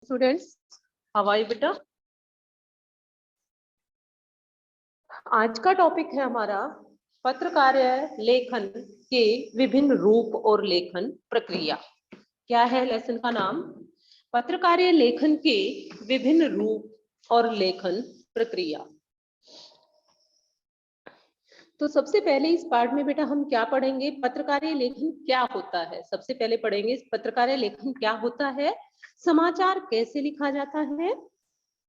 Students, how are you बेटा? आज का टॉपिक है हमारा पत्रकार्य लेखन के विभिन्न रूप और लेखन प्रक्रिया। क्या है लेसन का नाम? पत्रकार्य लेखन के विभिन्न रूप और लेखन प्रक्रिया। तो सबसे पहले इस पार्ट में बेटा हम क्या पढ़ेंगे? पत्रकार्य लेखन क्या होता है। सबसे पहले पढ़ेंगे पत्रकार्य लेखन क्या होता है, समाचार कैसे लिखा जाता है,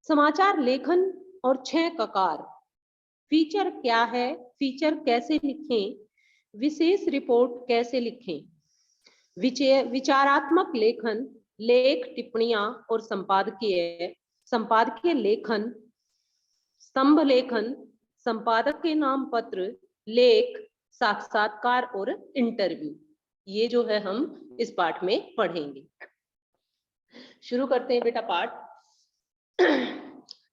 समाचार लेखन और 6 ककार, फीचर क्या है, फीचर कैसे लिखें, विशेष रिपोर्ट कैसे लिखें, विचारात्मक लेखन, लेख टिप्पणियां और संपादकीय लेखन, स्तंभ लेखन, संपादक के नाम पत्र, लेख, साक्षात्कार और इंटरव्यू। ये जो है हम इस पाठ में पढ़ेंगे। शुरू करते हैं बेटा पाठ।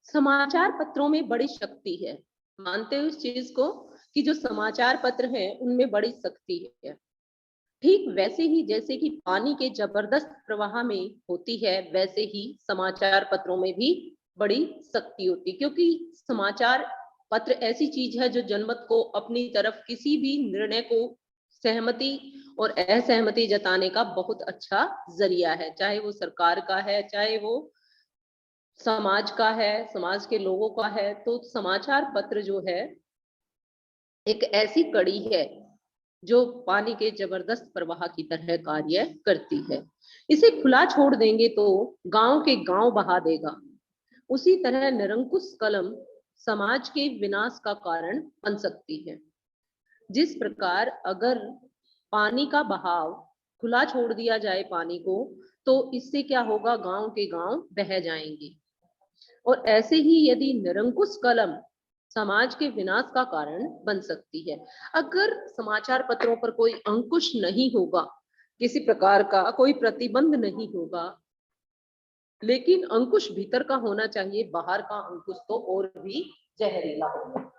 समाचार पत्रों में बड़ी शक्ति है। मानते हो इस चीज को कि जो समाचार पत्र हैं उनमें बड़ी शक्ति है। ठीक वैसे ही जैसे कि पानी के जबरदस्त प्रवाह में होती है, वैसे ही समाचार पत्रों में भी बड़ी शक्ति होती है, क्योंकि समाचार पत्र ऐसी चीज है जो जनमत को अपनी तरफ किसी भी निर्णय को सहमति और असहमति जताने का बहुत अच्छा जरिया है। चाहे वो सरकार का है, चाहे वो समाज का है, समाज के लोगों का है। तो समाचार पत्र जो है एक ऐसी कड़ी है जो पानी के जबरदस्त प्रवाह की तरह कार्य करती है। इसे खुला छोड़ देंगे तो गांव के गांव बहा देगा। उसी तरह निरंकुश कलम समाज के विनाश का कारण बन सकती है। जिस प्रकार अगर पानी का बहाव खुला छोड़ दिया जाए पानी को, तो इससे क्या होगा, गांव के गांव बह जाएंगे। और ऐसे ही यदि निरंकुश कलम समाज के विनाश का कारण बन सकती है। अगर समाचार पत्रों पर कोई अंकुश नहीं होगा, किसी प्रकार का कोई प्रतिबंध नहीं होगा, लेकिन अंकुश भीतर का होना चाहिए, बाहर का अंकुश तो और भी जहरीला होगा।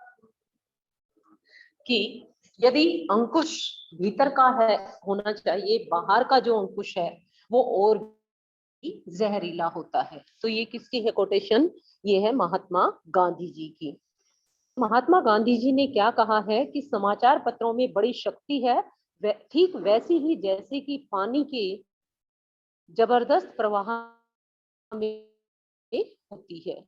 कि यदि अंकुश भीतर का है होना चाहिए, बाहर का जो अंकुश है वो और भी जहरीला होता है। तो ये किसकी है कोटेशन? ये है महात्मा गांधी जी की। महात्मा गांधी जी ने क्या कहा है कि समाचार पत्रों में बड़ी शक्ति है, ठीक वैसी ही जैसे कि पानी के जबरदस्त प्रवाह में होती है।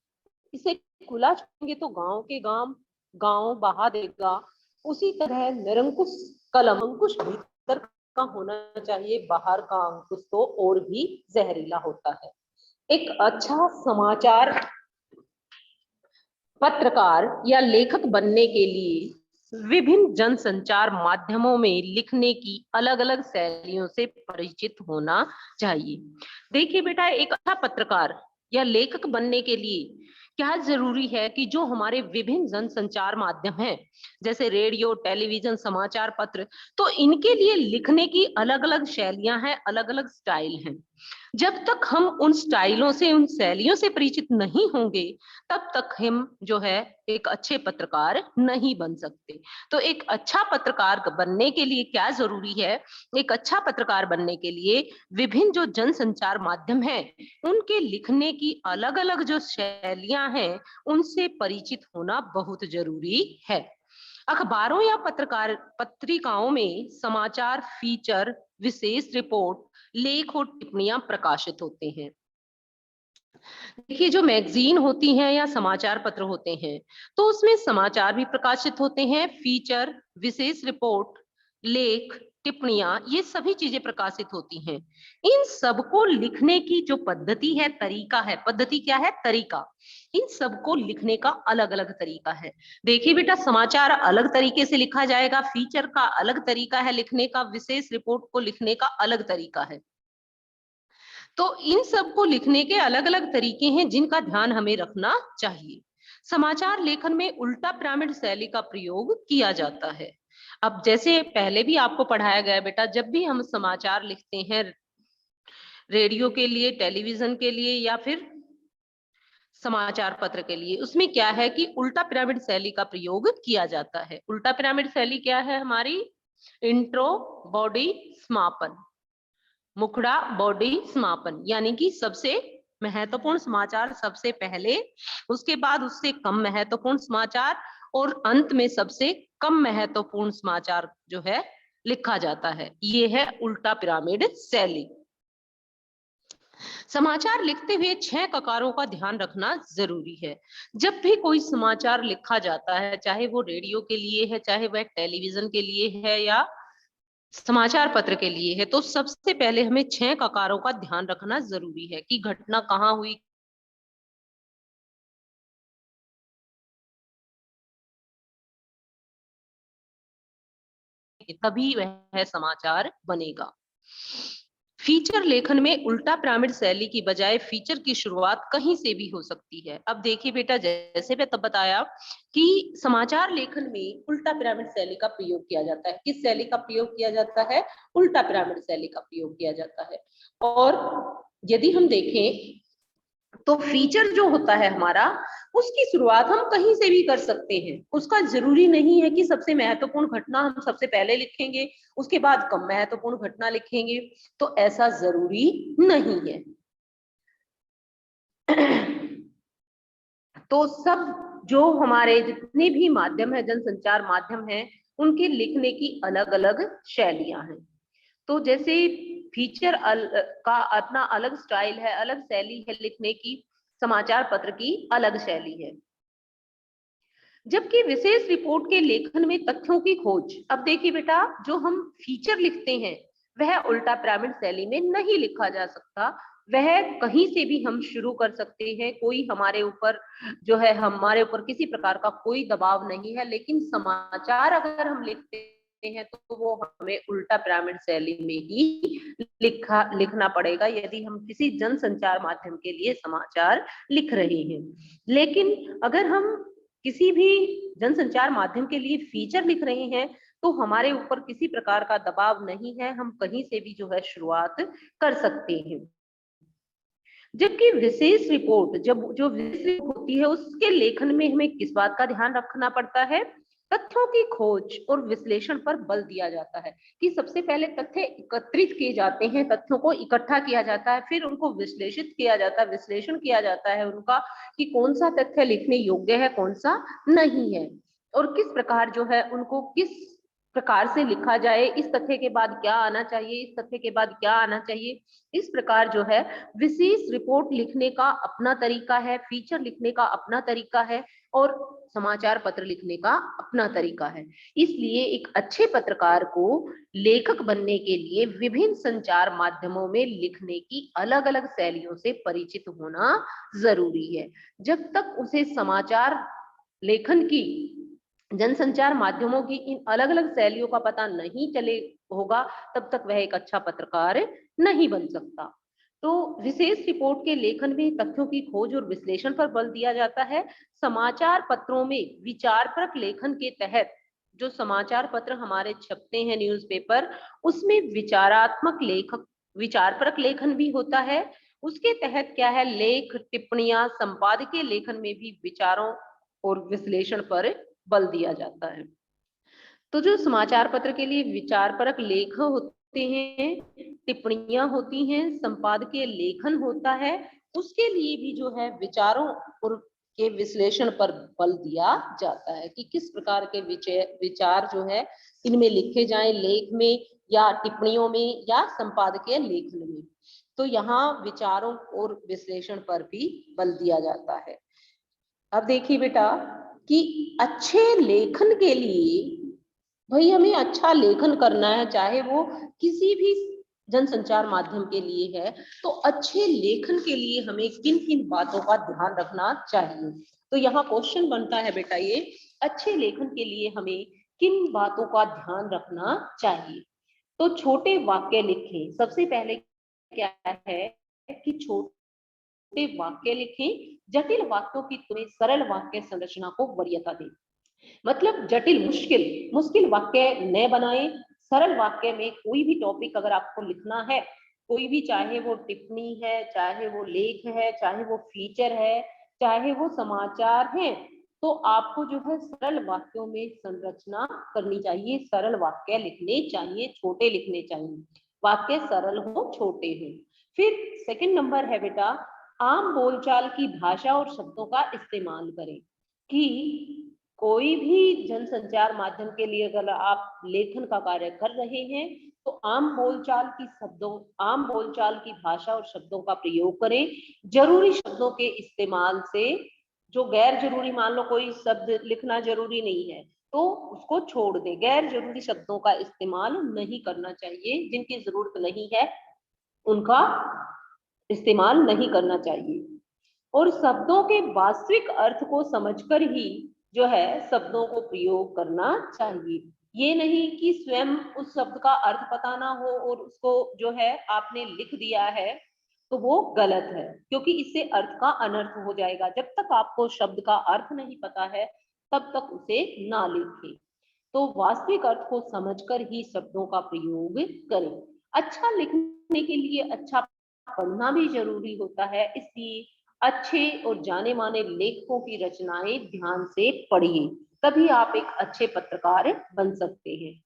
इसे खुला छोड़ेंगे तो गांव के गांव बहा देगा। उसी तरह निरंकुश कलम, अंकुश भीतर का होना चाहिए, बाहर का अंकुश तो और भी जहरीला होता है। एक अच्छा समाचार पत्रकार या लेखक बनने के लिए विभिन्न जनसंचार माध्यमों में लिखने की अलग अलग शैलियों से परिचित होना चाहिए। देखिए बेटा, एक अच्छा पत्रकार या लेखक बनने के लिए क्या जरूरी है कि जो हमारे विभिन्न जनसंचार माध्यम हैं, जैसे रेडियो, टेलीविजन, समाचार पत्र, तो इनके लिए लिखने की अलग अलग शैलियां हैं, अलग अलग स्टाइल हैं। जब तक हम उन स्टाइलों से, उन शैलियों से परिचित नहीं होंगे, तब तक हम जो है एक अच्छे पत्रकार नहीं बन सकते। तो एक अच्छा पत्रकार बनने के लिए क्या जरूरी है? एक अच्छा पत्रकार बनने के लिए विभिन्न जो जनसंचार माध्यम हैं, उनके लिखने की अलग अलग जो शैलियां हैं, उनसे परिचित होना बहुत जरूरी है। अखबारों या पत्रिकाओं में समाचार, फीचर, विशेष रिपोर्ट, लेख और टिप्पणियां प्रकाशित होते हैं। देखिए, जो मैगजीन होती हैं या समाचार पत्र होते हैं, तो उसमें समाचार भी प्रकाशित होते हैं, फीचर, विशेष रिपोर्ट, लेख, टिप्पणियां, ये सभी चीजें प्रकाशित होती हैं। इन सबको लिखने की जो पद्धति है, तरीका है, पद्धति क्या है? तरीका। इन सबको लिखने का अलग अलग तरीका है। देखिए बेटा, समाचार अलग तरीके से लिखा जाएगा, फीचर का अलग तरीका है लिखने का, विशेष रिपोर्ट को लिखने का अलग तरीका है। तो इन सबको लिखने के अलग अलग तरीके हैं जिनका ध्यान हमें रखना चाहिए। समाचार लेखन में उल्टा पिरामिड शैली का प्रयोग किया जाता है। अब जैसे पहले भी आपको पढ़ाया गया बेटा, जब भी हम समाचार लिखते हैं रेडियो के लिए, टेलीविजन के लिए या फिर समाचार पत्र के लिए, उसमें क्या है कि उल्टा पिरामिड शैली का प्रयोग किया जाता है। उल्टा पिरामिड शैली क्या है हमारी? इंट्रो, बॉडी, समापन, मुखड़ा, बॉडी, समापन, यानी कि सबसे महत्वपूर्ण समाचार सबसे पहले, उसके बाद उससे कम महत्वपूर्ण समाचार और अंत में सबसे कम महत्वपूर्ण समाचार जो है लिखा जाता है। ये है उल्टा पिरामिड शैली। समाचार लिखते हुए 6 ककारों का ध्यान रखना जरूरी है। जब भी कोई समाचार लिखा जाता है, चाहे वो रेडियो के लिए है, चाहे वह टेलीविजन के लिए है या समाचार पत्र के लिए है, तो सबसे पहले हमें 6 ककारों का ध्यान रखना जरूरी है कि घटना कहाँ हुई, तभी वह समाचार बनेगा। फीचर लेखन में उल्टा पिरामिड शैली की बजाय फीचर की शुरुआत कहीं से भी हो सकती है। अब देखिए बेटा, जैसे मैं तब बताया कि समाचार लेखन में उल्टा पिरामिड शैली का प्रयोग किया जाता है। किस शैली का प्रयोग किया जाता है? उल्टा पिरामिड शैली का प्रयोग किया जाता है। और यदि हम देखें तो फीचर जो होता है हमारा, उसकी शुरुआत हम कहीं से भी कर सकते हैं। उसका जरूरी नहीं है कि सबसे महत्वपूर्ण घटना हम सबसे पहले लिखेंगे, उसके बाद कम महत्वपूर्ण घटना लिखेंगे, तो ऐसा जरूरी नहीं है। तो सब जो हमारे जितने भी माध्यम है, जनसंचार माध्यम है, उनके लिखने की अलग अलग शैलियां हैं। तो जैसे फीचर का अपना अलग स्टाइल है, अलग शैली है लिखने की, समाचार पत्र की अलग शैली है। जबकि विशेष रिपोर्ट के लेखन में तथ्यों की खोज, अब देखिए बेटा, जो हम फीचर लिखते हैं वह उल्टा पिरामिड शैली में नहीं लिखा जा सकता। वह कहीं से भी हम शुरू कर सकते हैं, कोई हमारे ऊपर जो है, हमारे ऊपर किसी प्रकार का कोई दबाव नहीं है। लेकिन समाचार अगर हम लिखते हैं तो वो हमें उल्टा पिरामिड शैली में ही लिखना पड़ेगा, यदि हम किसी जनसंचार माध्यम के लिए समाचार लिख रहे हैं। लेकिन अगर हम किसी भी जनसंचार माध्यम के लिए फीचर लिख रहे हैं तो हमारे ऊपर किसी प्रकार का दबाव नहीं है, हम कहीं से भी जो है शुरुआत कर सकते हैं। जबकि विशेष रिपोर्ट, जब जो विशेष रिपोर्ट होती है उसके लेखन में हमें किस बात का ध्यान रखना पड़ता है? तथ्यों की खोज और विश्लेषण पर बल दिया जाता है कि सबसे पहले तथ्य एकत्रित किए जाते हैं, तथ्यों को इकट्ठा किया जाता है, फिर उनको विश्लेषित किया जाता है, विश्लेषण किया जाता है उनका कि कौन सा तथ्य लिखने योग्य है, कौन सा नहीं है, और किस प्रकार जो है उनको किस प्रकार से लिखा जाए, इस तथ्य के बाद क्या आना चाहिए, इस तथ्य के बाद क्या आना चाहिए। इस प्रकार जो है विशेष रिपोर्ट लिखने का अपना तरीका है, फीचर लिखने का अपना तरीका है, और समाचार पत्र लिखने का अपना तरीका है। इसलिए एक अच्छे पत्रकार को लेखक बनने के लिए विभिन्न संचार माध्यमों में लिखने की अलग अलग शैलियों से परिचित होना जरूरी है। जब तक उसे समाचार लेखन की, जनसंचार माध्यमों की इन अलग अलग शैलियों का पता नहीं चले होगा, तब तक वह एक अच्छा पत्रकार नहीं बन सकता। तो विशेष रिपोर्ट के लेखन में तथ्यों की खोज और विश्लेषण पर बल दिया जाता है। समाचार पत्रों में विचारपरक लेखन के तहत, जो समाचार पत्र हमारे छपते हैं न्यूज़पेपर, उसमें विचारपरक लेखन भी होता है। उसके तहत क्या है, लेख, टिप्पणियां, संपादकीय लेखन में भी विचारों और विश्लेषण पर बल दिया जाता है। तो जो समाचार पत्र के लिए विचारपरक लेख होते हैं, टिप्पणियां होती हैं, संपादकीय लेखन होता है, उसके लिए भी जो है विचारों और के विश्लेषण पर बल दिया जाता है कि किस प्रकार के विचार जो है इनमें लिखे जाएं, लेख में या टिप्पणियों में या संपादकीय लेखन में। तो यहाँ विचारों और विश्लेषण पर भी बल दिया जाता है। अब देखिए बेटा कि अच्छे लेखन के लिए, भाई हमें अच्छा लेखन करना है, चाहे वो किसी भी जनसंचार माध्यम के लिए है, तो अच्छे लेखन के लिए हमें किन किन बातों का ध्यान रखना चाहिए। तो यहाँ क्वेश्चन बनता है बेटा, ये अच्छे लेखन के लिए हमें किन बातों का ध्यान रखना चाहिए। तो छोटे वाक्य लिखें। सबसे पहले क्या है कि छोटे वाक्य लिखें, जटिल वाक्यों की तुलना में सरल वाक्य संरचना को वरीयता दें। मतलब जटिल मुश्किल मुश्किल वाक्य न बनाएं। सरल वाक्य में कोई भी टॉपिक अगर आपको लिखना है, कोई भी, चाहे वो टिप्पणी है, चाहे वो लेख है, चाहे वो फीचर है, चाहे वो समाचार है, तो आपको जो है सरल वाक्यों में संरचना करनी चाहिए, सरल वाक्य लिखने चाहिए, छोटे लिखने चाहिए, वाक्य सरल हो, छोटे हो। फिर सेकंड नंबर है बेटा आम बोलचाल की भाषा और शब्दों का इस्तेमाल करें। कि कोई भी जनसंचार माध्यम के लिए अगर आप लेखन का कार्य कर रहे हैं तो आम बोलचाल की भाषा और शब्दों का प्रयोग करें। जरूरी शब्दों के इस्तेमाल से, जो गैर जरूरी, मान लो कोई शब्द लिखना जरूरी नहीं है तो उसको छोड़ दें। गैर जरूरी शब्दों का इस्तेमाल नहीं करना चाहिए, जिनकी जरूरत नहीं है उनका इस्तेमाल नहीं करना चाहिए। और शब्दों के वास्तविक अर्थ को समझकर ही जो है शब्दों को प्रयोग करना चाहिए। ये नहीं कि स्वयं उस शब्द का अर्थ पता ना हो और उसको जो है आपने लिख दिया है तो वो गलत है, क्योंकि इससे अर्थ का अनर्थ हो जाएगा। जब तक आपको शब्द का अर्थ नहीं पता है तब तक उसे ना लिखें। तो वास्तविक अर्थ को समझकर ही शब्दों का प्रयोग करें। अच्छा लिखने के लिए अच्छा पढ़ना भी जरूरी होता है, इसलिए अच्छे और जाने माने लेखकों की रचनाएं ध्यान से पढ़िए, तभी आप एक अच्छे पत्रकार बन सकते हैं,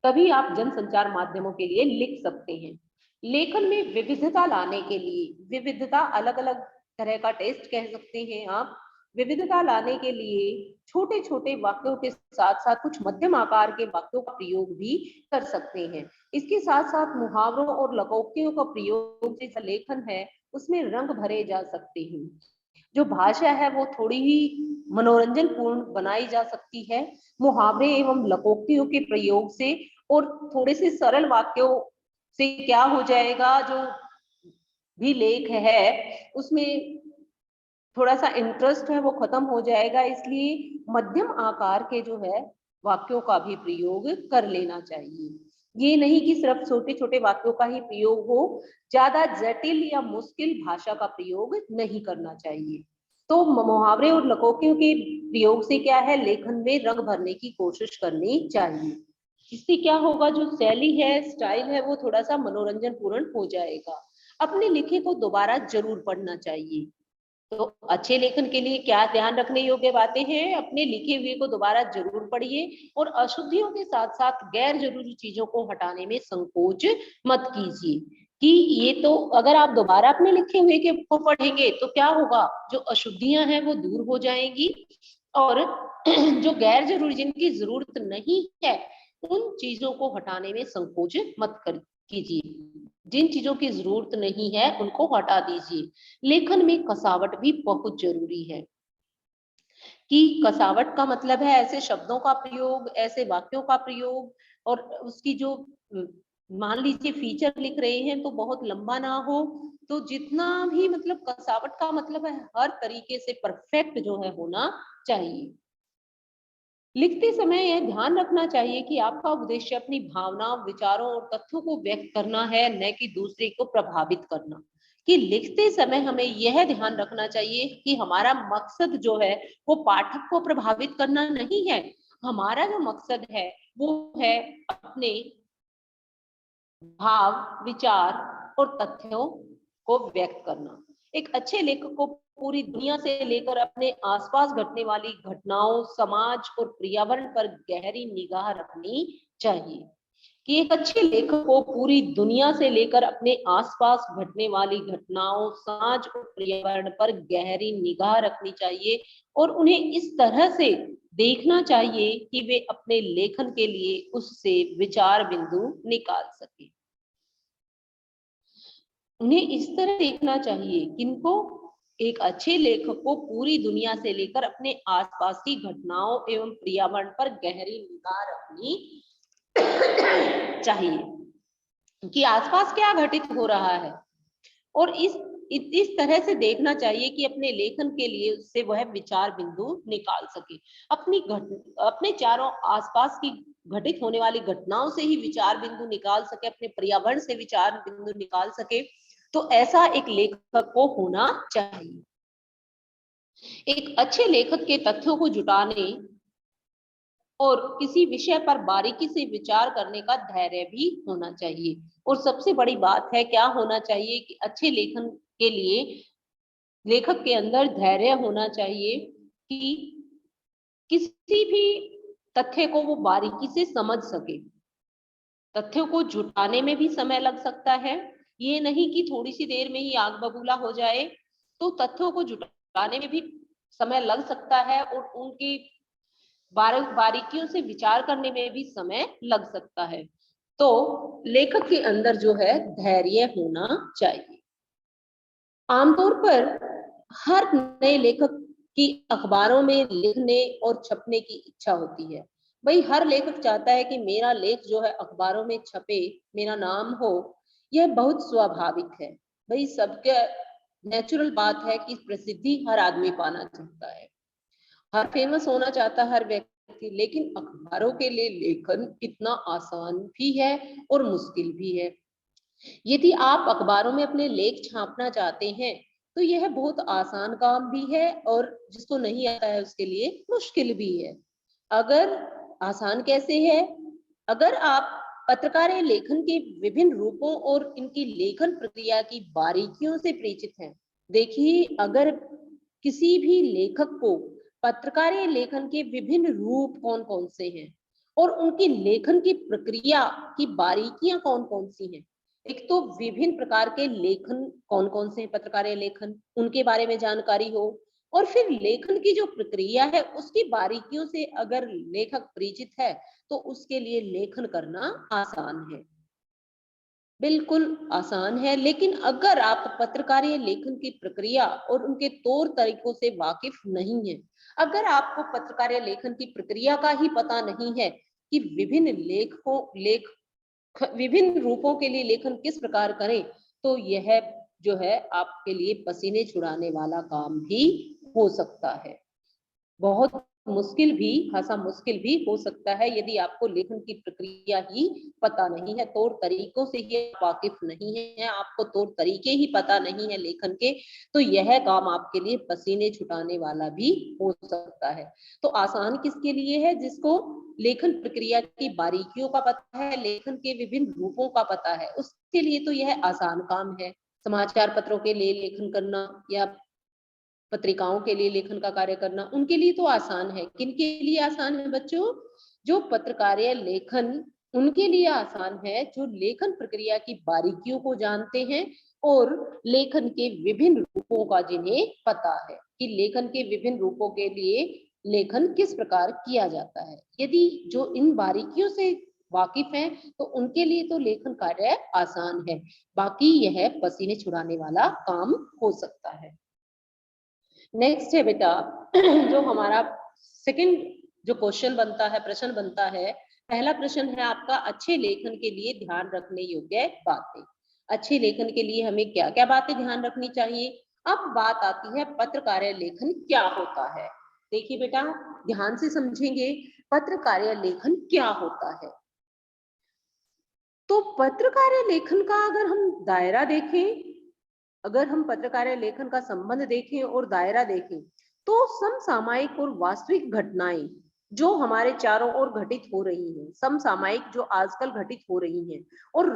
तभी आप जनसंचार माध्यमों के लिए लिख सकते हैं। लेखन में विविधता लाने के लिए, विविधता अलग अलग तरह का टेस्ट कह सकते हैं आप। विविधता लाने के लिए छोटे छोटे वाक्यों के साथ साथ कुछ मध्यम आकार के वाक्यों का प्रयोग भी कर सकते हैं। इसके साथ साथ मुहावरों और लोकोक्तियों का प्रयोग से जो लेखन है उसमें रंग भरे जा सकते हैं। जो भाषा है वो थोड़ी ही मनोरंजन पूर्ण बनाई जा सकती है मुहावरे एवं लोकोक्तियों के प्रयोग से। और थोड़े से सरल वाक्यों से क्या हो जाएगा, जो भी लेख है उसमें थोड़ा सा इंटरेस्ट है वो खत्म हो जाएगा। इसलिए मध्यम आकार के जो है वाक्यों का भी प्रयोग कर लेना चाहिए। ये नहीं कि सिर्फ छोटे छोटे वाक्यों का ही प्रयोग हो, ज्यादा जटिल या मुश्किल भाषा का प्रयोग नहीं करना चाहिए। तो मुहावरे और लोकोक्तियों के प्रयोग से क्या है, लेखन में रंग भरने की कोशिश करनी चाहिए। इससे क्या होगा, जो शैली है, स्टाइल है, वो थोड़ा सा मनोरंजन पूर्ण हो जाएगा। अपने लिखे को दोबारा जरूर पढ़ना चाहिए। तो अच्छे लेखन के लिए क्या ध्यान रखने योग्य बातें हैं, अपने लिखे हुए को दोबारा जरूर पढ़िए और अशुद्धियों के साथ साथ गैर जरूरी चीजों को हटाने में संकोच मत कीजिए। कि ये तो अगर आप दोबारा अपने लिखे हुए के को पढ़ेंगे तो क्या होगा, जो अशुद्धियां हैं वो दूर हो जाएंगी और जो गैर जरूरी, जिनकी जरूरत नहीं है, उन चीजों को हटाने में संकोच मत कर कीजिए। जिन चीजों की जरूरत नहीं है उनको हटा दीजिए। लेखन में कसावट भी बहुत जरूरी है। कि कसावट का मतलब है ऐसे शब्दों का प्रयोग, ऐसे वाक्यों का प्रयोग, और उसकी जो मान लीजिए फीचर लिख रहे हैं तो बहुत लंबा ना हो। तो जितना भी मतलब कसावट का मतलब है हर तरीके से परफेक्ट जो है होना चाहिए। लिखते समय यह ध्यान रखना चाहिए कि आपका उद्देश्य अपनी भावनाओं, विचारों और तथ्यों को व्यक्त करना है, न कि दूसरे को प्रभावित करना। कि लिखते समय हमें यह ध्यान रखना चाहिए कि हमारा मकसद जो है वो पाठक को प्रभावित करना नहीं है। हमारा जो मकसद है वो है अपने भाव, विचार और तथ्यों को व्यक्त करना। एक अच्छे लेखक को पूरी दुनिया से लेकर अपने आसपास घटने वाली घटनाओं, समाज और पर्यावरण पर गहरी निगाह रखनी चाहिए। कि एक अच्छे लेखक को पूरी दुनिया से लेकर अपने आसपास घटने वाली घटनाओं, समाज और पर्यावरण पर गहरी निगाह रखनी चाहिए और उन्हें इस तरह से देखना चाहिए कि वे अपने लेखन के लिए उससे विचार बिंदु निकाल सके। उन्हें इस तरह देखना चाहिए, किनको, एक अच्छे लेखक को पूरी दुनिया से लेकर अपने आसपास की घटनाओं एवं पर्यावरण पर गहरी निगाह रखनी चाहिए कि आसपास क्या घटित हो रहा है। और इस तरह से देखना चाहिए कि अपने लेखन के लिए उससे वह विचार बिंदु निकाल सके। अपने चारों आसपास की घटित होने वाली घटनाओं से ही विचार बिंदु निकाल सके, अपने पर्यावरण से विचार बिंदु निकाल सके। तो ऐसा एक लेखक को होना चाहिए। एक अच्छे लेखक के तथ्यों को जुटाने और किसी विषय पर बारीकी से विचार करने का धैर्य भी होना चाहिए। और सबसे बड़ी बात है क्या होना चाहिए कि अच्छे लेखन के लिए लेखक के अंदर धैर्य होना चाहिए कि किसी भी तथ्य को वो बारीकी से समझ सके। तथ्यों को जुटाने में भी समय लग सकता है, ये नहीं कि थोड़ी सी देर में ही आग बबूला हो जाए। तो तथ्यों को जुटाने में भी समय लग सकता है और उनकी बारीकियों से विचार करने में भी समय लग सकता है। तो लेखक के अंदर जो है धैर्य होना चाहिए। आमतौर पर हर नए लेखक की अखबारों में लिखने और छपने की इच्छा होती है। भाई हर लेखक चाहता है कि मेरा लेख जो है अखबारों में छपे, मेरा नाम हो। यह बहुत स्वाभाविक है। भाई सबके नेचुरल बात है कि प्रसिद्धि हर आदमी पाना चाहता है, हर फेमस होना चाहता है हर व्यक्ति। लेकिन अखबारों के लिए लेखन इतना आसान भी है और मुश्किल भी है। यदि आप अखबारों में अपने लेख छापना चाहते हैं तो यह बहुत आसान काम भी है और जिसको नहीं आता है उसके लिए मुश्किल भी है। अगर आसान कैसे है? अगर आप पत्रकारिता लेखन के विभिन्न रूपों और इनकी लेखन प्रक्रिया की बारीकियों से परिचित हैं। देखिए, अगर किसी भी लेखक को पत्रकारिता लेखन के विभिन्न रूप कौन कौन से हैं और उनकी लेखन की प्रक्रिया की बारीकियां कौन कौन सी हैं, एक तो विभिन्न प्रकार के लेखन कौन कौन से हैं, पत्रकारिता लेखन, उनके बारे में जानकारी हो, और फिर लेखन की जो प्रक्रिया है उसकी बारीकियों से अगर लेखक परिचित है तो उसके लिए लेखन करना आसान है, बिल्कुल आसान है। लेकिन अगर आप पत्रकारिता लेखन की प्रक्रिया और उनके तौर तरीकों से वाकिफ नहीं है, अगर आपको पत्रकारिता लेखन की प्रक्रिया का ही पता नहीं है कि विभिन्न रूपों के लिए लेखन किस प्रकार करें, तो यह जो है आपके लिए पसीने छुड़ाने वाला काम भी हो सकता है। बहुत मुश्किल भी, खासा मुश्किल भी हो सकता है यदि आपको लेखन की प्रक्रिया ही पता नहीं है, तौर तरीकों से ही वाकिफ नहीं है, आपको तौर तरीके ही पता नहीं है लेखन के, तो यह काम आपके लिए पसीने छुटाने वाला भी हो सकता है। तो आसान किसके लिए है? जिसको लेखन प्रक्रिया की बारीकियों का पता है, लेखन के विभिन्न रूपों का पता है, उसके लिए तो यह आसान काम है। समाचार पत्रों के लिए लेखन करना या पत्रिकाओं के लिए लेखन का कार्य करना उनके लिए तो आसान है। किनके लिए आसान है बच्चों? जो पत्रकारिता लेखन, उनके लिए आसान है जो लेखन प्रक्रिया की बारीकियों को जानते हैं और लेखन के विभिन्न रूपों का जिन्हें पता है कि लेखन के विभिन्न रूपों के लिए लेखन किस प्रकार किया जाता है। यदि जो इन बारीकियों से वाकिफ हैं तो उनके लिए तो लेखन कार्य आसान है, बाकी यह पसीने छुड़ाने वाला काम हो सकता है। नेक्स्ट है बेटा जो हमारा सेकंड जो क्वेश्चन बनता है, प्रश्न बनता है, पहला प्रश्न है आपका, अच्छे लेखन के लिए ध्यान रखने योग्य बातें। अच्छे लेखन के लिए हमें क्या क्या बातें ध्यान रखनी चाहिए? अब बात आती है पत्रकारिता लेखन क्या होता है। देखिए बेटा, ध्यान से समझेंगे पत्रकारिता लेखन क्या होता है। तो पत्रकारिता लेखन का अगर हम दायरा देखें, अगर हम पत्रकारिता लेखन का संबंध देखें और दायरा देखें, तो समसामयिक और वास्तविक घटनाएं जो हमारे चारों ओर घटित हो रही हैं, समसामयिक जो आजकल घटित हो रही हैं, और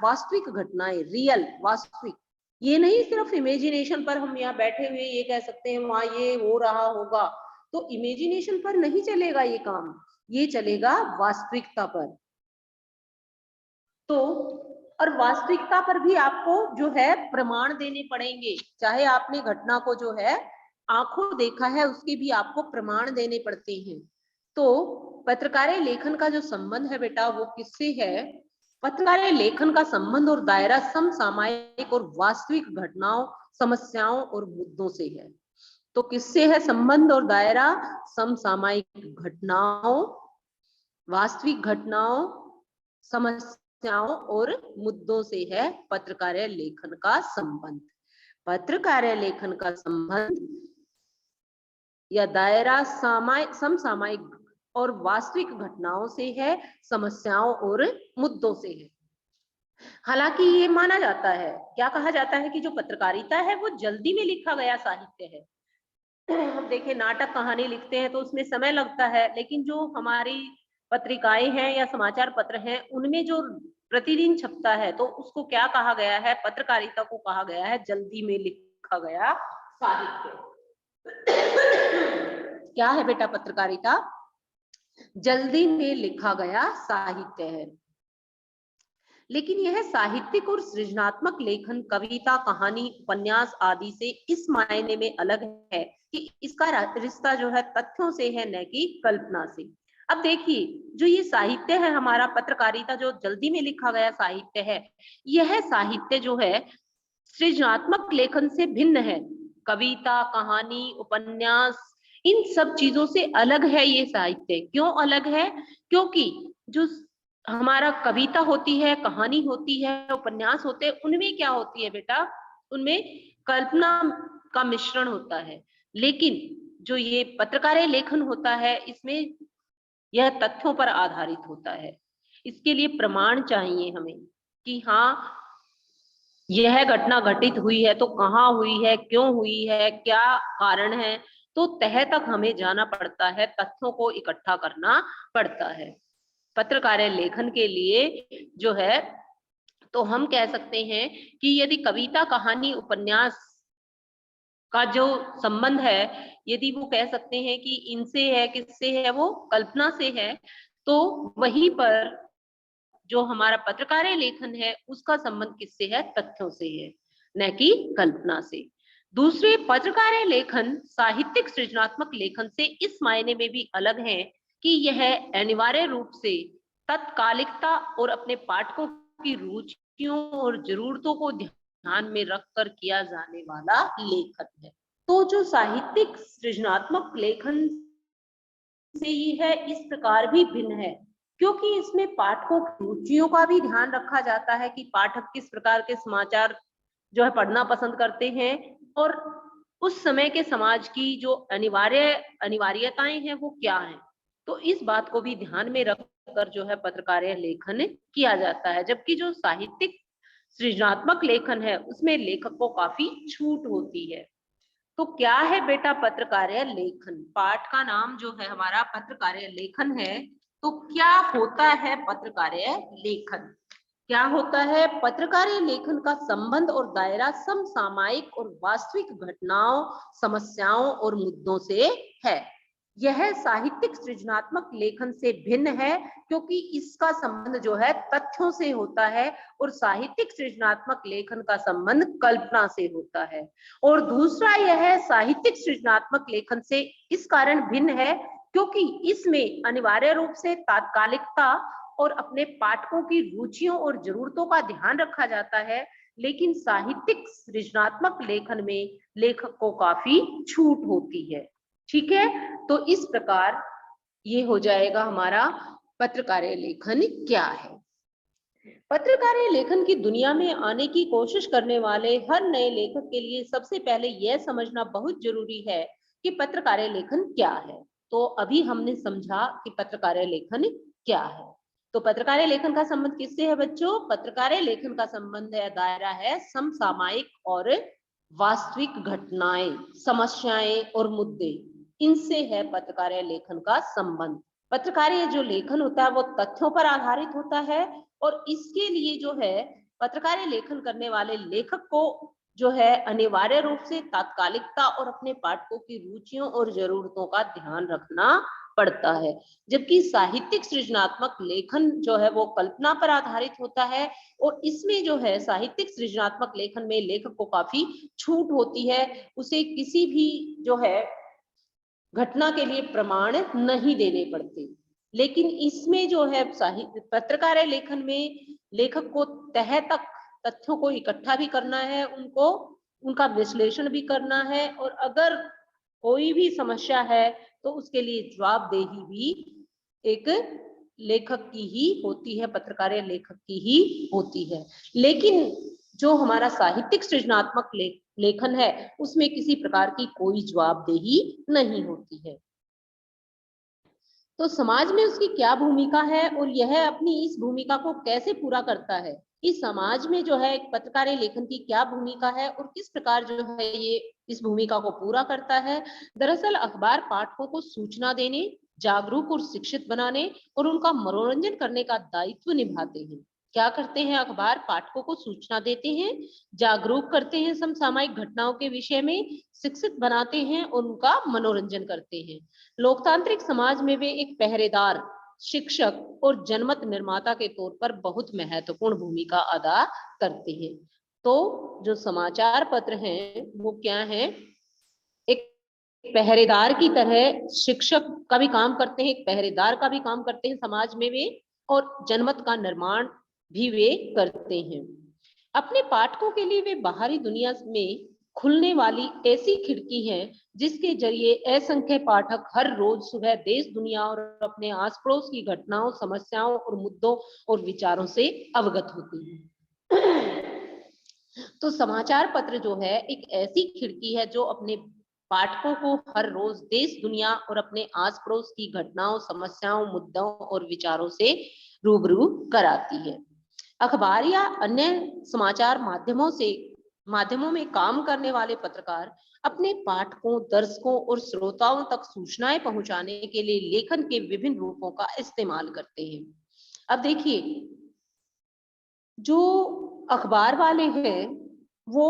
वास्तविक घटनाएं, रियल वास्तविक, ये नहीं सिर्फ इमेजिनेशन पर हम यहाँ बैठे हुए ये कह सकते हैं वहां ये हो रहा होगा, तो इमेजिनेशन पर नहीं चलेगा ये काम, ये चलेगा वास्तविकता पर। तो और वास्तविकता पर भी आपको जो है प्रमाण देने पड़ेंगे, चाहे आपने घटना को जो है आंखों देखा है उसके भी आपको प्रमाण देने पड़ते हैं। तो पत्रकारिता लेखन का जो संबंध है बेटा वो किससे है? पत्रकारिता लेखन का संबंध और दायरा समसामयिक और वास्तविक घटनाओं, समस्याओं और मुद्दों से है। तो किससे है संबंध और दायरा? समसामयिक घटनाओं, वास्तविक घटनाओं, समस्याओं और मुद्दों से है पत्रकारिता लेखन का संबंध। पत्रकारिता लेखन का संबंध या दायरा समसामयिक और वास्तविक घटनाओं से है, समस्याओं और मुद्दों से है। हालांकि ये माना जाता है, क्या कहा जाता है कि जो पत्रकारिता है वो जल्दी में लिखा गया साहित्य है। हम देखें, नाटक कहानी लिखते हैं तो उसमें समय लगता है, लेकिन जो हमारी पत्रिकाएं हैं या समाचार पत्र हैं उनमें जो प्रतिदिन छपता है तो उसको क्या कहा गया है? पत्रकारिता को कहा गया है जल्दी में लिखा गया साहित्य। क्या है बेटा पत्रकारिता? जल्दी में लिखा गया साहित्य है। लेकिन यह साहित्यिक और सृजनात्मक लेखन कविता, कहानी, उपन्यास आदि से इस मायने में अलग है कि इसका रिश्ता जो है तथ्यों से है, न कि कल्पना से। अब देखिए, जो ये साहित्य है हमारा, पत्रकारिता जो जल्दी में लिखा गया साहित्य है, यह साहित्य जो है सृजनात्मक लेखन से भिन्न है। कविता, कहानी, उपन्यास, इन सब चीजों से अलग है ये साहित्य। क्यों अलग है? क्योंकि जो हमारा कविता होती है, कहानी होती है, उपन्यास होते हैं, उनमें क्या होती है बेटा? उनमें कल्पना का मिश्रण होता है। लेकिन जो ये पत्रकारिता लेखन होता है, इसमें यह तथ्यों पर आधारित होता है। इसके लिए प्रमाण चाहिए हमें कि हाँ, यह घटना घटित हुई है तो कहाँ हुई है, क्यों हुई है, क्या कारण है। तो तह तक हमें जाना पड़ता है, तथ्यों को इकट्ठा करना पड़ता है। पत्रकारिता लेखन के लिए जो है, तो हम कह सकते हैं कि यदि कविता, कहानी, उपन्यास का जो संबंध है, यदि वो कह सकते हैं कि इनसे है, किससे है, वो कल्पना से है, तो वहीं पर जो हमारा पत्रकारिता लेखन है उसका संबंध किससे है? तथ्यों से है, न कि कल्पना से। दूसरे, पत्रकारिता लेखन साहित्यिक सृजनात्मक लेखन से इस मायने में भी अलग है कि यह अनिवार्य रूप से तत्कालिकता और अपने पाठकों की रुचियों और जरूरतों को ध्यान में रखकर किया जाने वाला लेखन है। तो जो साहित्यिक सृजनात्मक लेखन से ही है, इस प्रकार भी भिन्न है क्योंकि इसमें पाठकों की रुचियों का भी ध्यान रखा जाता है कि पाठक किस प्रकार के समाचार जो है पढ़ना पसंद करते हैं, और उस समय के समाज की जो अनिवार्यताएं हैं वो क्या हैं। तो इस बात को भी ध्यान में रखकर जो है पत्रकारिता लेखन किया जाता है। जबकि जो साहित्यिक सृजनात्मक लेखन है उसमें लेखक को काफी छूट होती है। तो क्या है बेटा पत्रकारिता लेखन? पाठ का नाम जो है हमारा पत्रकारिता लेखन है। तो क्या होता है पत्रकारिता लेखन? क्या होता है? पत्रकारिता लेखन का संबंध और दायरा समसामयिक और वास्तविक घटनाओं, समस्याओं और मुद्दों से है। यह साहित्यिक सृजनात्मक लेखन से भिन्न है क्योंकि इसका संबंध जो है तथ्यों से होता है और साहित्यिक सृजनात्मक लेखन का संबंध कल्पना से होता है। और दूसरा, यह साहित्यिक सृजनात्मक लेखन से इस कारण भिन्न है क्योंकि इसमें अनिवार्य रूप से तात्कालिकता और अपने पाठकों की रुचियों और जरूरतों का ध्यान रखा जाता है। लेकिन साहित्यिक सृजनात्मक लेखन में लेखक को काफी छूट होती है। ठीक है, तो इस प्रकार ये हो जाएगा हमारा पत्रकारिता लेखन क्या है। पत्रकारिता लेखन की दुनिया में आने की कोशिश करने वाले हर नए लेखक के लिए सबसे पहले यह समझना बहुत जरूरी है कि पत्रकारिता लेखन क्या है। तो अभी हमने समझा कि पत्रकारिता लेखन क्या है। तो पत्रकारिता लेखन का संबंध किससे है बच्चों? पत्रकारिता लेखन का संबंध है, दायरा है समसामयिक और वास्तविक घटनाएं, समस्याएं और मुद्दे, इनसे है पत्रकारिता लेखन का संबंध। पत्रकारिता जो लेखन होता है वो तथ्यों पर आधारित होता है और इसके लिए जो है पत्रकारिता लेखन करने वाले लेखक को जो है अनिवार्य रूप से तात्कालिकता और अपने पाठकों की रुचियों और जरूरतों का ध्यान रखना पड़ता है। जबकि साहित्यिक सृजनात्मक लेखन जो है वो कल्पना पर आधारित होता है और इसमें जो है साहित्यिक सृजनात्मक लेखन में लेखक को काफी छूट होती है। उसे किसी भी जो है घटना के लिए प्रमाण नहीं देने पड़ते। लेकिन इसमें जो है साहित्य पत्रकारिता लेखन में लेखक को तह तक तथ्यों को इकट्ठा भी करना है, उनको उनका विश्लेषण भी करना है, और अगर कोई भी समस्या है तो उसके लिए जवाबदेही भी एक लेखक की ही होती है, पत्रकारिता लेखक की ही होती है। लेकिन जो हमारा साहित्यिक सृजनात्मक लेखन है उसमें किसी प्रकार की कोई जवाबदेही नहीं होती है। तो समाज में उसकी क्या भूमिका है और यह अपनी इस भूमिका को कैसे पूरा करता है? इस समाज में जो है पत्रकारिता लेखन की क्या भूमिका है और किस प्रकार जो है ये इस भूमिका को पूरा करता है? दरअसल अखबार पाठकों को सूचना देने, जागरूक और शिक्षित बनाने और उनका मनोरंजन करने का दायित्व निभाते हैं। क्या करते हैं? अखबार पाठकों को सूचना देते हैं, जागरूक करते हैं समसामयिक घटनाओं के विषय में, शिक्षित बनाते हैं और उनका मनोरंजन करते हैं। लोकतांत्रिक समाज में वे एक पहरेदार शिक्षक और जनमत निर्माता के तौर पर बहुत महत्वपूर्ण भूमिका अदा करते हैं। तो जो समाचार पत्र हैं वो क्या है, एक पहरेदार की तरह शिक्षक का भी काम करते हैं, एक पहरेदार का भी काम करते हैं समाज में वे, और जनमत का निर्माण भी वे करते हैं। अपने पाठकों के लिए वे बाहरी दुनिया में खुलने वाली ऐसी खिड़की है जिसके जरिए असंख्य पाठक हर रोज सुबह देश दुनिया और अपने आस पड़ोस की घटनाओं, समस्याओं और मुद्दों और विचारों से अवगत होते हैं। तो समाचार पत्र जो है एक ऐसी खिड़की है जो अपने पाठकों को हर रोज देश दुनिया और अपने आस पड़ोस की घटनाओं, समस्याओं, मुद्दों और विचारों से रूबरू कराती है। अखबार या अन्य समाचार माध्यमों में काम करने वाले पत्रकार अपने पाठकों, दर्शकों और श्रोताओं तक सूचनाएं पहुंचाने के लिए लेखन के विभिन्न रूपों का इस्तेमाल करते हैं। अब देखिए, जो अखबार वाले हैं वो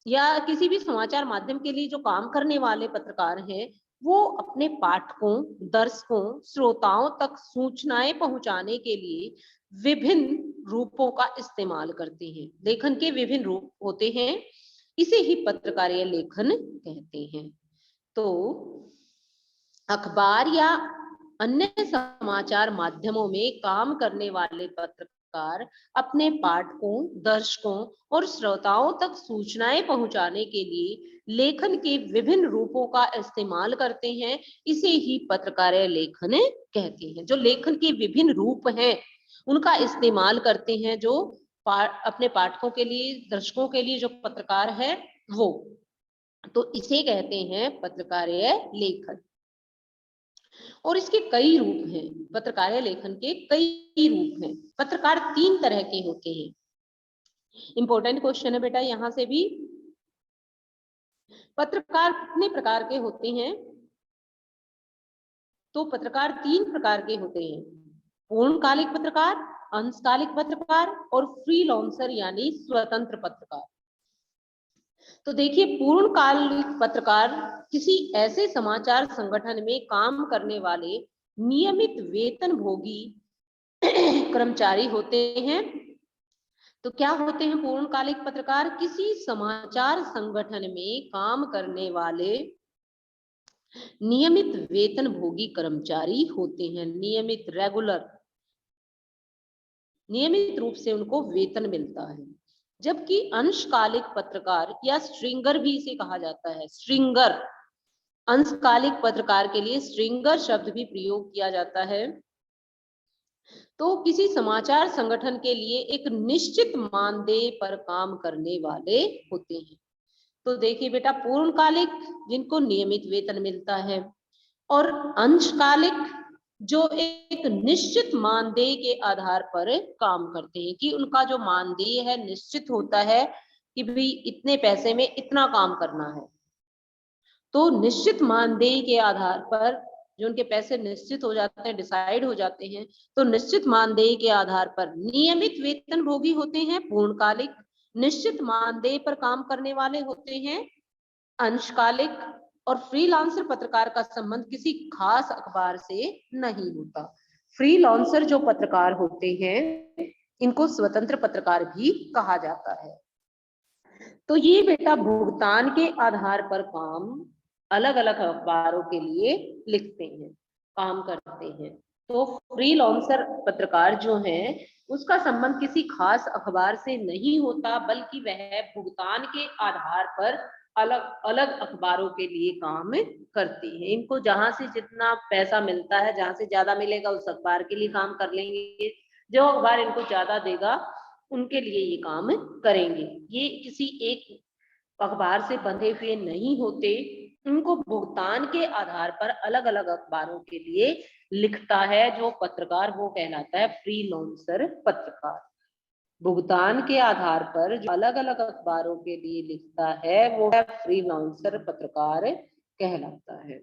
या किसी भी समाचार माध्यम के लिए जो काम करने वाले पत्रकार हैं, वो अपने पाठकों, दर्शकों, श्रोताओं तक सूचनाएं पहुंचाने के लिए विभिन्न रूपों का इस्तेमाल करते हैं। लेखन के विभिन्न रूप होते हैं, इसे ही पत्रकारीय लेखन कहते हैं। तो अखबार या अन्य समाचार माध्यमों में काम करने वाले पत्रकार अपने पाठकों, दर्शकों और श्रोताओं तक सूचनाएं पहुंचाने के लिए लेखन के विभिन्न रूपों का इस्तेमाल करते हैं, इसे ही पत्रकारीय लेखन कहते हैं। जो लेखन के विभिन्न रूप हैं उनका इस्तेमाल करते हैं, जो अपने पाठकों के लिए, दर्शकों के लिए जो पत्रकार है वो, तो इसे कहते हैं पत्रकारीय लेखन। और इसके कई रूप हैं, पत्रकारीय लेखन के कई रूप हैं। पत्रकार 3 तरह के होते हैं। इंपॉर्टेंट क्वेश्चन है बेटा यहां से भी। पत्रकार कितने प्रकार के होते हैं? तो पत्रकार 3 प्रकार के होते हैं: पूर्णकालिक पत्रकार, अंशकालिक पत्रकार और फ्रीलांसर यानी स्वतंत्र पत्रकार। तो देखिए, पूर्णकालिक पत्रकार किसी ऐसे समाचार संगठन में काम करने वाले नियमित वेतनभोगी कर्मचारी होते हैं। तो क्या होते हैं पूर्णकालिक पत्रकार? किसी समाचार संगठन में काम करने वाले नियमित वेतनभोगी कर्मचारी होते हैं। नियमित रूप से उनको वेतन मिलता है। जबकि अंशकालिक पत्रकार या स्ट्रिंगर भी इसे कहा जाता है, स्ट्रिंगर, अंशकालिक पत्रकार के लिए स्ट्रिंगर शब्द भी प्रयोग किया जाता है। तो किसी समाचार संगठन के लिए एक निश्चित मानदेय पर काम करने वाले होते हैं। तो देखिए बेटा, पूर्णकालिक जिनको नियमित वेतन मिलता है, और अंशकालिक जो एक निश्चित मानदेय के आधार पर काम करते हैं, कि उनका जो मानदेय है निश्चित होता है कि भाई इतने पैसे में इतना काम करना है। तो निश्चित मानदेय के आधार पर जो उनके पैसे निश्चित हो जाते हैं, डिसाइड हो जाते हैं, तो निश्चित मानदेय के आधार पर नियमित वेतनभोगी होते हैं पूर्णकालिक, निश्चित मानदेय पर काम करने वाले होते हैं अंशकालिक, और फ्रीलांसर पत्रकार का संबंध किसी खास अखबार से नहीं होता। फ्रीलांसर जो पत्रकार होते हैं इनको स्वतंत्र पत्रकार भी कहा जाता है। तो ये बेटा भुगतान के आधार पर काम अलग अलग अखबारों के लिए लिखते हैं, काम करते हैं। तो फ्रीलांसर पत्रकार जो है उसका संबंध किसी खास अखबार से नहीं होता, बल्कि वह भुगतान के आधार पर अलग अलग अखबारों के लिए काम करती है। इनको जहां से जितना पैसा मिलता है, जहां से ज्यादा मिलेगा उस अखबार के लिए काम कर लेंगे, जो अखबार इनको ज्यादा देगा उनके लिए ये काम करेंगे। ये किसी एक अखबार से बंधे हुए नहीं होते, उनको भुगतान के आधार पर अलग अलग अखबारों के लिए लिखता है जो पत्रकार, वो कहलाता है फ्रीलांसर पत्रकार। भुगतान के आधार पर जो अलग अलग अखबारों के लिए लिखता है वो फ्रीलांसर पत्रकार कहलाता है।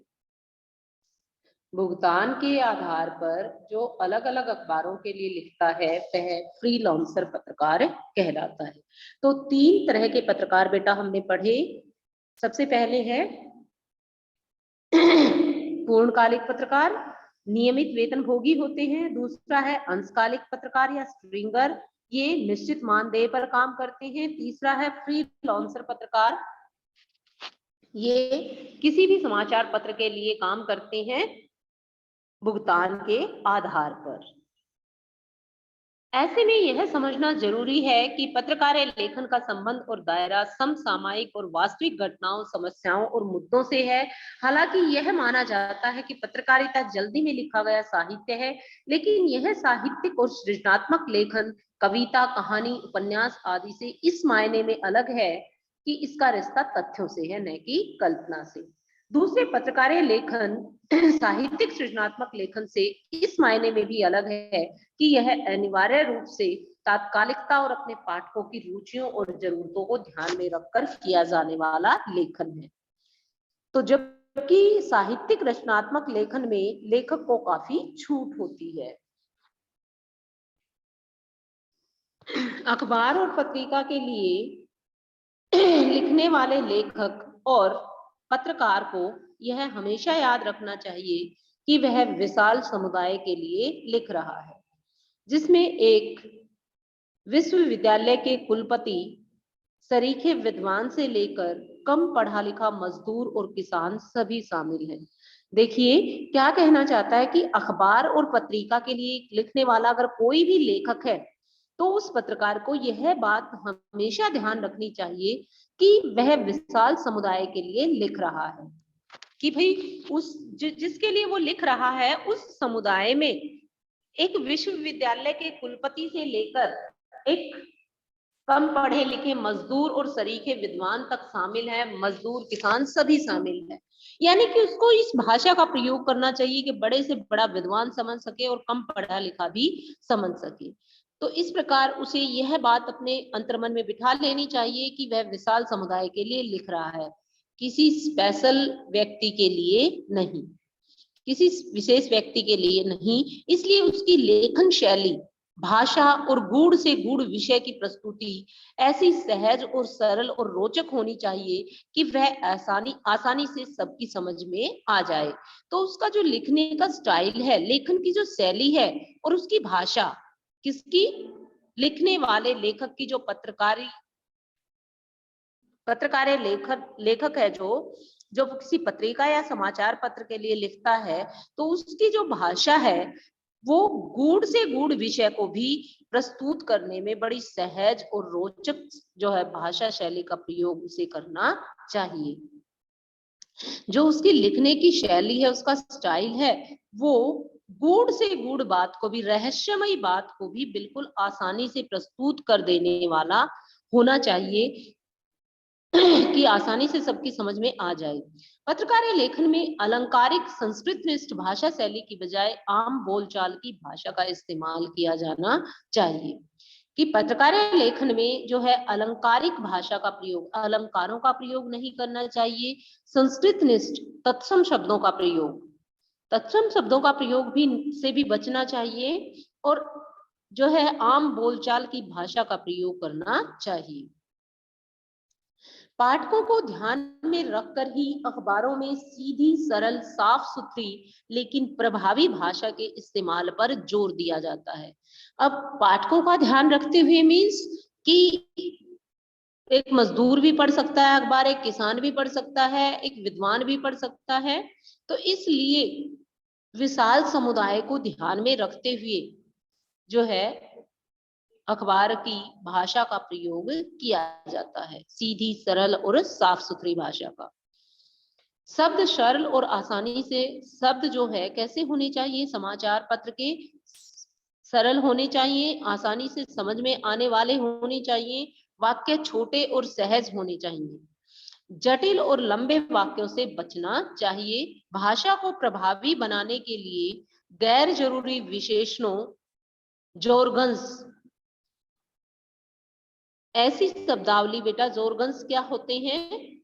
भुगतान के आधार पर जो अलग अलग अखबारों के लिए लिखता है वह फ्रीलांसर पत्रकार कहलाता है। तो 3 तरह के पत्रकार बेटा हमने पढ़े। सबसे पहले है पूर्णकालिक पत्रकार, नियमित वेतनभोगी होते हैं। दूसरा है अंशकालिक पत्रकार या स्ट्रिंगर, ये निश्चित मानदेय पर काम करते हैं। तीसरा है फ्रीलांसर पत्रकार, ये किसी भी समाचार पत्र के लिए काम करते हैं भुगतान के आधार पर। ऐसे में यह समझना जरूरी है कि पत्रकारिता लेखन का संबंध और दायरा समसामयिक और वास्तविक घटनाओं, समस्याओं और मुद्दों से है। हालांकि यह माना जाता है कि पत्रकारिता जल्दी में लिखा गया साहित्य है, लेकिन यह साहित्यिक और सृजनात्मक लेखन, कविता, कहानी, उपन्यास आदि से इस मायने में अलग है कि इसका रिश्ता तथ्यों से है, न कि कल्पना से। दूसरे पत्रकारिता लेखन साहित्यिक सृजनात्मक लेखन से इस मायने में भी अलग है कि यह अनिवार्य रूप से तात्कालिकता और अपने पाठकों की रुचियों और जरूरतों को ध्यान में रखकर किया जाने वाला लेखन है। तो जबकि साहित्यिक रचनात्मक लेखन में लेखक को काफी छूट होती है। अखबार और पत्रिका के लिए लिखने वाले लेखक और पत्रकार को यह हमेशा याद रखना चाहिए कि वह विशाल समुदाय के लिए लिख रहा है, जिसमें एक विश्वविद्यालय के कुलपति, सरीखे विद्वान से लेकर कम पढ़ा लिखा मजदूर और किसान सभी शामिल हैं। देखिए क्या कहना चाहता है कि अखबार और पत्रिका के लिए लिखने वाला अगर कोई भी लेखक है, तो उस पत्रकार को यह बात हमेशा ध्यान रखनी चाहिए कि वह विशाल समुदाय के लिए लिख रहा है, कि भाई जिसके लिए वो लिख रहा है उस समुदाय में एक विश्वविद्यालय के कुलपति से लेकर एक कम पढ़े लिखे मजदूर और सरीखे विद्वान तक शामिल है, मजदूर, किसान सभी शामिल है। यानी कि उसको इस भाषा का प्रयोग करना चाहिए कि बड़े से बड़ा विद्वान समझ सके और कम पढ़ा लिखा भी समझ सके। तो इस प्रकार उसे यह बात अपने अंतर्मन में बिठा लेनी चाहिए कि वह विशाल समुदाय के लिए लिख रहा है, किसी स्पेशल व्यक्ति के लिए नहीं, किसी विशेष व्यक्ति के लिए नहीं। इसलिए उसकी लेखन शैली, भाषा और गूढ़ से गूढ़ विषय की प्रस्तुति ऐसी सहज और सरल और रोचक होनी चाहिए कि वह आसानी से सबकी समझ में आ जाए। तो उसका जो लिखने का स्टाइल है, लेखन की जो शैली है और उसकी भाषा, किसकी, लिखने वाले लेखक की, जो पत्रकारिता लेखक है, जो किसी पत्रिका या समाचार पत्र के लिए लिखता है, तो उसकी जो भाषा है वो गूढ़ से गूढ़ विषय को भी प्रस्तुत करने में बड़ी सहज और रोचक जो है भाषा शैली का प्रयोग उसे करना चाहिए। जो उसकी लिखने की शैली है, उसका स्टाइल है, वो गूढ़ से गूढ़ बात को भी, रहस्यमयी बात को भी बिल्कुल आसानी से प्रस्तुत कर देने वाला होना चाहिए कि आसानी से सबकी समझ में आ जाए। पत्रकारिता लेखन में अलंकारिक संस्कृतनिष्ठ भाषा शैली की बजाय आम बोलचाल की भाषा का इस्तेमाल किया जाना चाहिए। कि पत्रकारिता लेखन में जो है अलंकारिक भाषा का प्रयोग, अलंकारों का प्रयोग नहीं करना चाहिए। संस्कृतनिष्ठ तत्सम शब्दों का प्रयोग, तत्सम शब्दों का प्रयोग भी से भी बचना चाहिए और जो है आम बोलचाल की भाषा का प्रयोग करना चाहिए। पाठकों को ध्यान में रखकर ही अखबारों में सीधी, सरल, साफ सुथरी लेकिन प्रभावी भाषा के इस्तेमाल पर जोर दिया जाता है। अब पाठकों का ध्यान रखते हुए मीन्स कि एक मजदूर भी पढ़ सकता है अखबार, एक किसान भी पढ़ सकता है, एक विद्वान भी पढ़ सकता है। तो इसलिए विशाल समुदाय को ध्यान में रखते हुए जो है अखबार की भाषा का प्रयोग किया जाता है, सीधी, सरल और साफ सुथरी भाषा का। शब्द सरल और आसानी से, शब्द जो है कैसे होने चाहिए, समाचार पत्र के सरल होने चाहिए, आसानी से समझ में आने वाले होने चाहिए, वाक्य छोटे और सहज होने चाहिए, जटिल और लंबे वाक्यों से बचना चाहिए। भाषा को प्रभावी बनाने के लिए गैर जरूरी विशेषणों, जोरगन्स, ऐसी शब्दावली, बेटा जोरगन्स क्या होते हैं,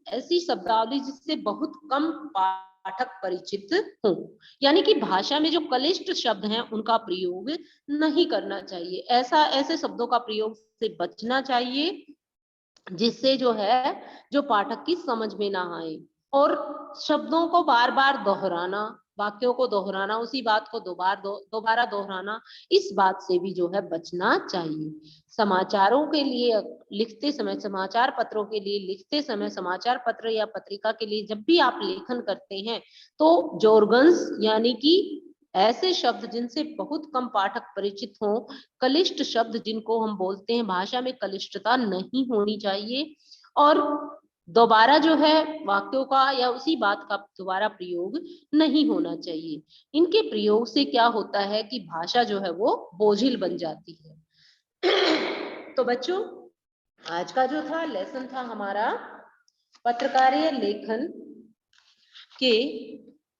ऐसी शब्दावली जिससे बहुत कम पाठक परिचित हो, यानी कि भाषा में जो क्लिष्ट शब्द हैं उनका प्रयोग नहीं करना चाहिए। ऐसे शब्दों का प्रयोग से बचना चाहिए जिससे जो है जो पाठक की समझ में ना आए। और शब्दों को बार बार दोहराना, वाक्यों को दोहराना, उसी बात को दोबारा दोहराना, इस बात से भी जो है बचना चाहिए। समाचारों के लिए लिखते समय, समाचार पत्रों के लिए लिखते समय, समाचार पत्र या पत्रिका के लिए जब भी आप लेखन करते हैं तो जोरगन्स यानी कि ऐसे शब्द जिनसे बहुत कम पाठक परिचित हों, क्लिष्ट शब्द जिनको हम बोलते हैं, भाषा में क्लिष्टता नहीं होनी चाहिए, और दोबारा जो है वाक्यों का या उसी बात का दोबारा प्रयोग नहीं होना चाहिए। इनके प्रयोग से क्या होता है कि भाषा जो है वो बोझिल बन जाती है। तो बच्चों, आज का जो था लेसन था हमारा पत्रकारीय लेखन के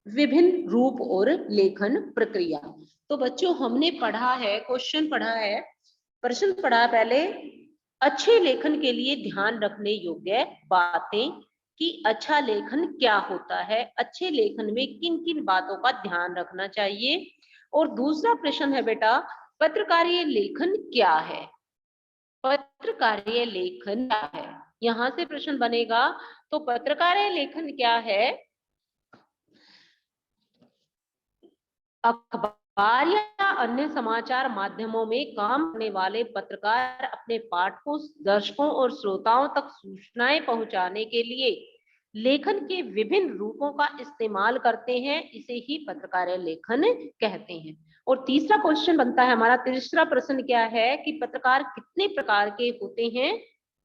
विभिन्न रूप और लेखन प्रक्रिया। तो बच्चों, हमने पढ़ा है, क्वेश्चन पढ़ा है, प्रश्न पढ़ा पहले, अच्छे लेखन के लिए ध्यान रखने योग्य बातें कि अच्छा लेखन क्या होता है, अच्छे लेखन में किन किन बातों का ध्यान रखना चाहिए। और दूसरा प्रश्न है बेटा, पत्रकारीय लेखन क्या है, पत्रकारीय लेखन क्या है, यहां से प्रश्न बनेगा। तो पत्रकारीय लेखन क्या है, अखबार या अन्य समाचार माध्यमों में काम करने वाले पत्रकार अपने पाठकों, दर्शकों और श्रोताओं तक सूचनाएं पहुंचाने के लिए लेखन के विभिन्न रूपों का इस्तेमाल करते हैं, इसे ही पत्रकारीय लेखन कहते हैं। और तीसरा क्वेश्चन बनता है हमारा, तीसरा प्रश्न क्या है कि पत्रकार कितने प्रकार के होते हैं,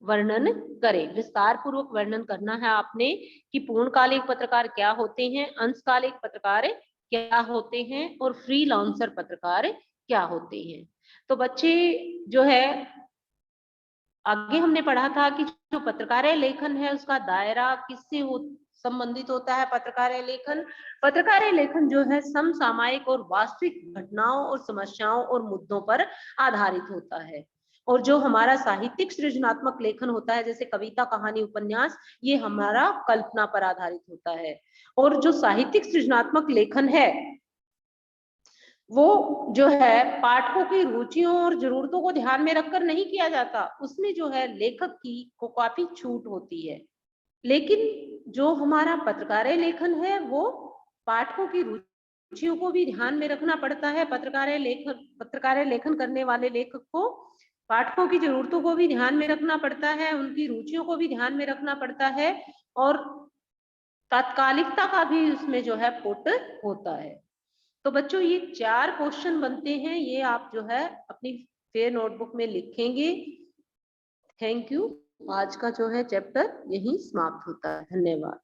वर्णन करें। विस्तार पूर्वक वर्णन करना है आपने कि पूर्णकालिक पत्रकार क्या होते हैं, अंशकालिक पत्रकार क्या होते हैं और फ्रीलांसर पत्रकार क्या होते हैं। तो बच्चे जो है, आगे हमने पढ़ा था कि जो पत्रकारीय लेखन है उसका दायरा किससे संबंधित होता है। पत्रकारीय लेखन जो है समसामयिक और वास्तविक घटनाओं और समस्याओं और मुद्दों पर आधारित होता है। और जो हमारा साहित्यिक सृजनात्मक लेखन होता है, जैसे कविता, कहानी, उपन्यास, ये हमारा कल्पना पर आधारित होता है। और जो साहित्यिक सृजनात्मक लेखन है वो जो है पाठकों की रुचियों और जरूरतों को ध्यान में रखकर नहीं किया जाता, उसमें जो है लेखक की को काफी छूट होती है। लेकिन जो हमारा पत्रकारीय लेखन है वो पाठकों की रुचियों को भी ध्यान में रखना पड़ता है। पत्रकारीय लेखन करने वाले लेखक को पाठकों की जरूरतों को भी ध्यान में रखना पड़ता है, उनकी रुचियों को भी ध्यान में रखना पड़ता है, और तात्कालिकता का भी उसमें जो है पुट होता है। तो बच्चों, ये 4 क्वेश्चन बनते हैं, ये आप जो है अपनी फेयर नोटबुक में लिखेंगे। Thank you. आज का जो है चैप्टर यही समाप्त होता है। धन्यवाद।